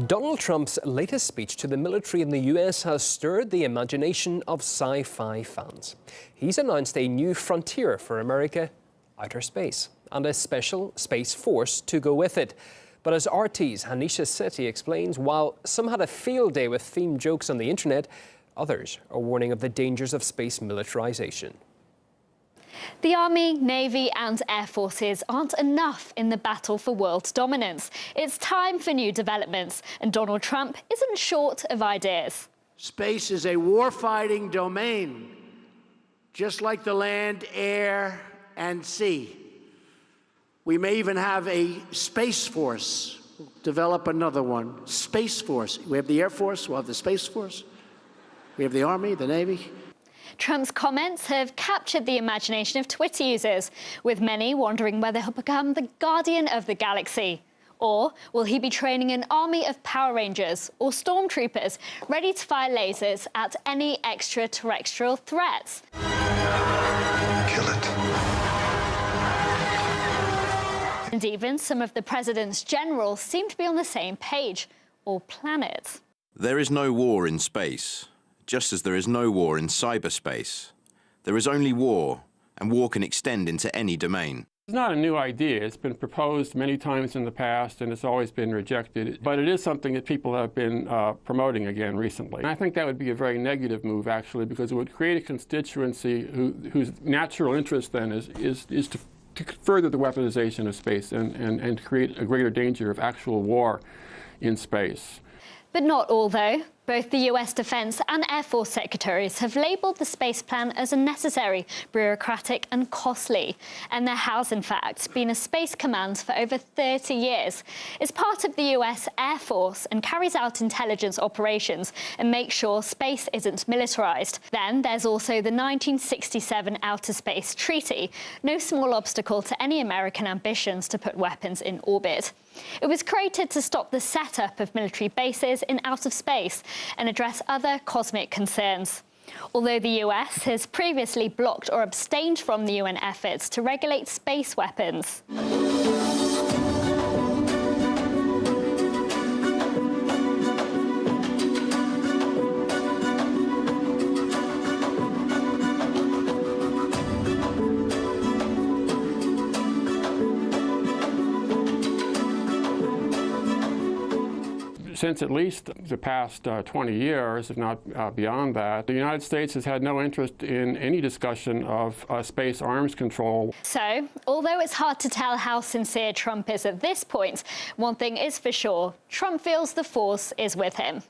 Donald Trump's latest speech to the military in the US has stirred the imagination of sci-fi fans. He's announced a new frontier for America, outer space, and a special space force to go with it. But as RT's Hanisha Sethi explains, while some had a field day with themed jokes on the internet, others are warning of the dangers of space militarization. The Army, Navy and Air Forces aren't enough in the battle for world dominance. It's time for new developments, and Donald Trump isn't short of ideas. Space is a warfighting domain, just like the land, air and sea. We may even have a space force, develop another one, Space Force. We have the Air Force, we'll have the Space Force. We have the Army, the Navy. Trump's comments have captured the imagination of Twitter users, with many wondering whether he'll become the guardian of the galaxy. Or will he be training an army of Power Rangers or stormtroopers ready to fire lasers at any extraterrestrial threats? Kill it. And even some of the president's generals seem to be on the same page, or planet. There is no war in space, just as there is no war in cyberspace. There is only war, and war can extend into any domain. It's not a new idea. It's been proposed many times in the past, and it's always been rejected. But it is something that people have been promoting again recently. And I think that would be a very negative move, actually, because it would create a constituency whose natural interest then is to further the weaponization of space and create a greater danger of actual war in space. But not all, though. Both the US Defense and Air Force secretaries have labelled the space plan as unnecessary, bureaucratic and costly. And there has, in fact, been a space command for over 30 years. It's part of the US Air Force and carries out intelligence operations and makes sure space isn't militarized. Then there's also the 1967 Outer Space Treaty, no small obstacle to any American ambitions to put weapons in orbit. It was created to stop the setup of military bases in outer space and address other cosmic concerns. Although the US has previously blocked or abstained from the UN efforts to regulate space weapons. Since at least the past 20 years, if not beyond that, the United States has had no interest in any discussion of space arms control. So, although it's hard to tell how sincere Trump is at this point, one thing is for sure, Trump feels the force is with him.